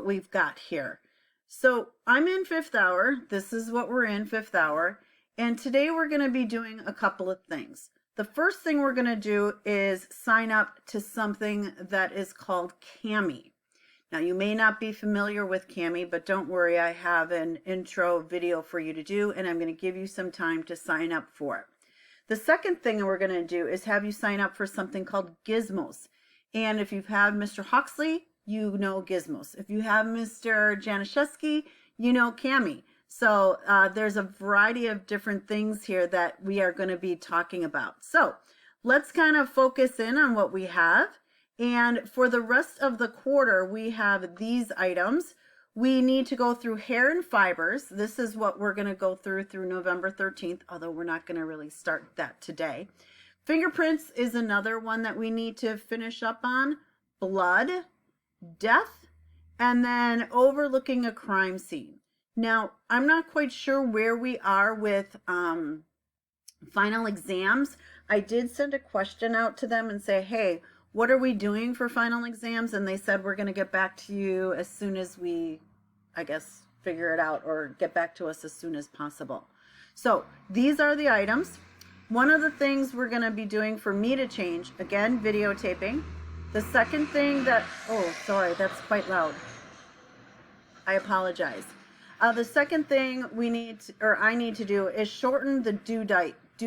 what we've got here. So I'm in 5th hour. This is what we're in 5th hour. And today we're going to be doing a couple of things. The first thing we're going to do is sign up to something that is called Kami. Now, you may not be familiar with Kami, but don't worry, I have an intro video for you to do, and I'm going to give you some time to sign up for it. The second thing we're going to do is have you sign up for something called Gizmos. And if you've had Mr. Huxley, you know Gizmos. If you have Mr. Januszewski, you know Kami. So there's a variety of different things here that we are going to be talking about. So let's kind of focus in on what we have. And for the rest of the quarter, we have these items. We need to go through hair and fibers. This is what we're going to go through November 13th, although we're not going to really start that today. Fingerprints is another one that we need to finish up on. Blood, death, and then overlooking a crime scene. Now, I'm not quite sure where we are with final exams. I did send a question out to them and say, hey, what are we doing for final exams? And they said, we're going to get back to you as soon as we, I guess, figure it out, or get back to us as soon as possible. So these are the items. One of the things we're going to be doing for me to change, again, videotaping. The second thing that, oh, sorry, that's quite loud. I apologize. The second thing we need to, or I need to do is shorten the due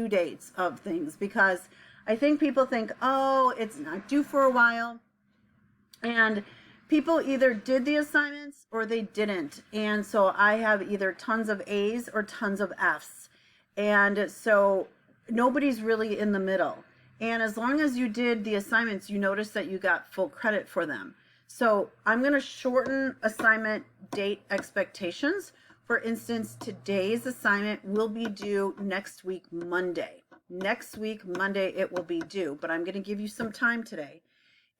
dates of things, because I think people think, oh, it's not due for a while. And people either did the assignments or they didn't. And so I have either tons of A's or tons of F's. And so nobody's really in the middle. And as long as you did the assignments, you notice that you got full credit for them. So I'm going to shorten assignment date expectations. For instance, today's assignment will be due next week, Monday. Next week, Monday, it will be due, but I'm going to give you some time today.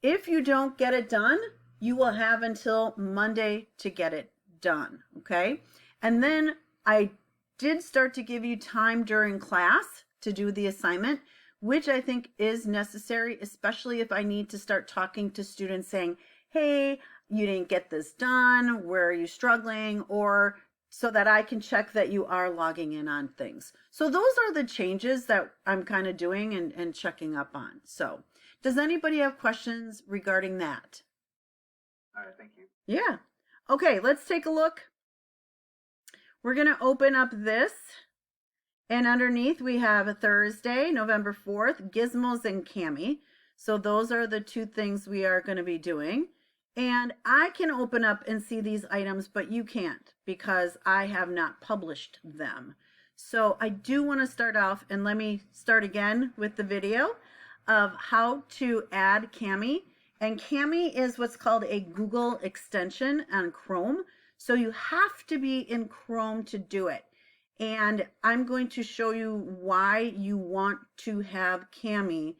If you don't get it done, you will have until Monday to get it done, okay? And then I did start to give you time during class to do the assignment, which I think is necessary, especially if I need to start talking to students saying, hey, you didn't get this done, where are you struggling, or so that I can check that you are logging in on things. So those are the changes that I'm kind of doing and checking up on. So does anybody have questions regarding that? All right, thank you. Yeah. Okay, let's take a look. We're going to open up this. And underneath we have a Thursday, November 4th, Gizmos and Kami. So those are the two things we are going to be doing. And I can open up and see these items, but you can't because I have not published them. So I do want to start off, and let me start again with the video of how to add Kami. And Kami is what's called a Google extension on Chrome. So you have to be in Chrome to do it. And I'm going to show you why you want to have Kami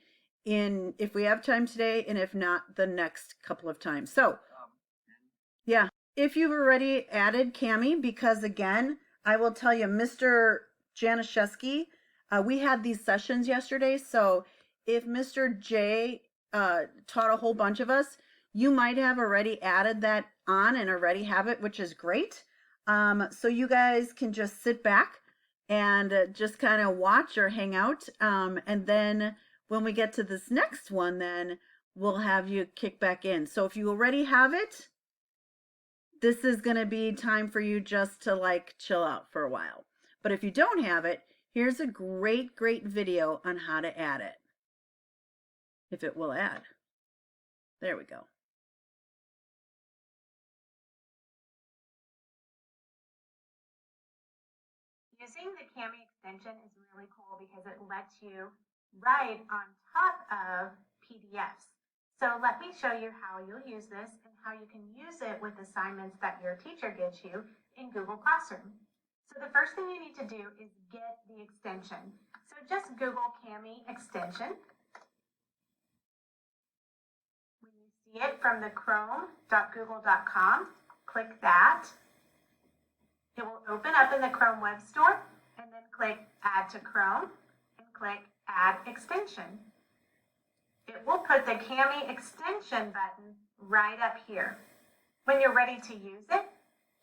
in, if we have time today, and if not, the next couple of times. So yeah, if you've already added Kami, because again, I will tell you, Mr. Januszewski, we had these sessions yesterday. So if Mr. J taught a whole bunch of us, you might have already added that on and already have it, which is great. So you guys can just sit back and just kind of watch or hang out. And then when we get to this next one, then we'll have you kick back in. So if you already have it, this is going to be time for you just to like chill out for a while. But if you don't have it, here's a great video on how to add it. If it will add. There we go. Using the Kami extension is really cool because it lets you write on top of PDFs. So let me show you how you'll use this and how you can use it with assignments that your teacher gives you in Google Classroom. So the first thing you need to do is get the extension. So just Google Kami extension. When you see it from the chrome.google.com, click that. It will open up in the Chrome Web Store, and then click Add to Chrome and click Add Extension. It will put the Kami extension button right up here. When you're ready to use it,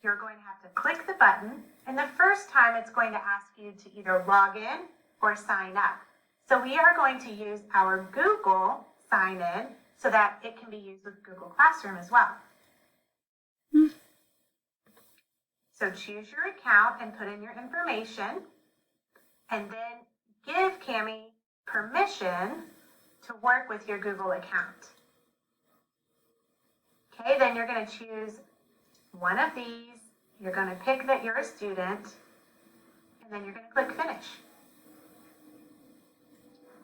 you're going to have to click the button, and the first time it's going to ask you to either log in or sign up. So we are going to use our Google sign in so that it can be used with Google Classroom as well. So choose your account and put in your information, and then give Cami permission to work with your Google account. Okay, then you're going to choose one of these. You're going to pick that you're a student, and then you're going to click finish.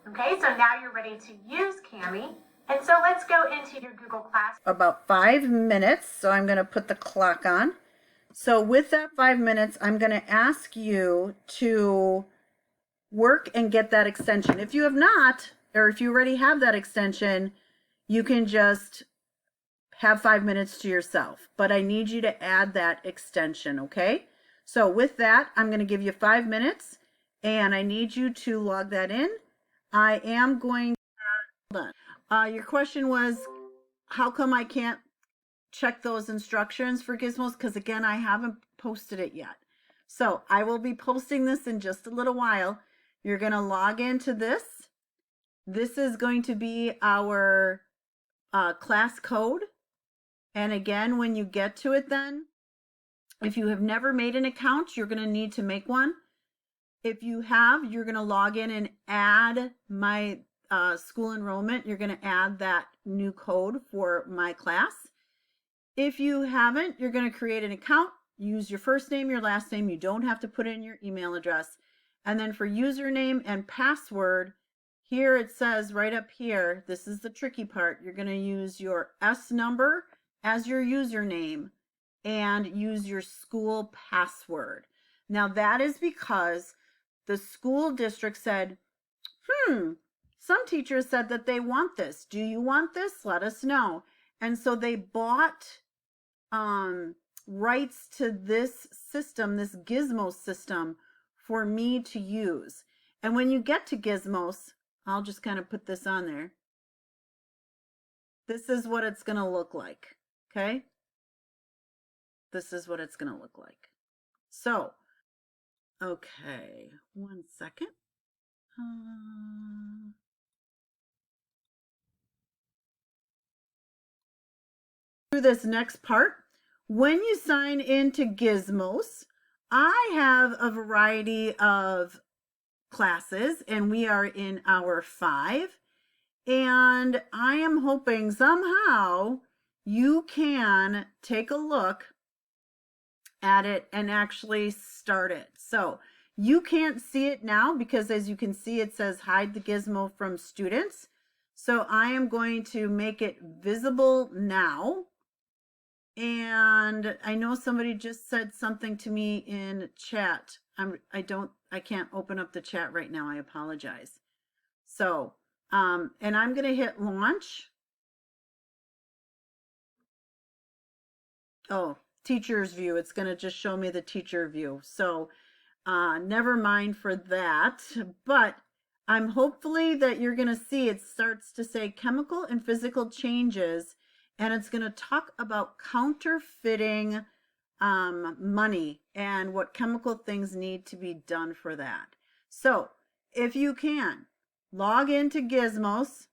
Okay, so now you're ready to use Cami. And so let's go into your Google Classroom. About 5 minutes, so I'm going to put the clock on. So with that 5 minutes, I'm going to ask you to work and get that extension. If you have not, or if you already have that extension, you can just have 5 minutes to yourself. But I need you to add that extension, okay? So with that, I'm going to give you 5 minutes, and I need you to log that in. I am going, hold on. Your question was, how come I can't check those instructions for Gizmos? Because again, I haven't posted it yet. So I will be posting this in just a little while. You're going to log into this. This is going to be our class code. And again, when you get to it then, if you have never made an account, you're going to need to make one. If you have, you're going to log in and add my school enrollment. You're going to add that new code for my class. If you haven't, you're going to create an account, use your first name, your last name. You don't have to put in your email address. And then for username and password, here it says right up here, this is the tricky part. You're going to use your S number as your username and use your school password. Now that is because the school district said, some teachers said that they want this. Do you want this? Let us know. And so they bought rights to this system, this Gizmos system, for me to use. And when you get to Gizmos, I'll just kind of put this on there. This is what it's going to look like. Okay? This is what it's going to look like. So, okay, 1 second. Through this next part, when you sign into Gizmos, I have a variety of classes, and we are in hour 5, and I am hoping somehow you can take a look at it and actually start it. So you can't see it now because, as you can see, it says hide the gizmo from students. So I am going to make it visible now. And I know somebody just said something to me in chat. I can't open up the chat right now. I apologize. So, and I'm going to hit launch. Oh, teacher's view. It's going to just show me the teacher view. So, never mind for that. But I'm hopefully that you're going to see it starts to say chemical and physical changes, and it's going to talk about counterfeiting money and what chemical things need to be done for that. So if you can, log into Gizmos.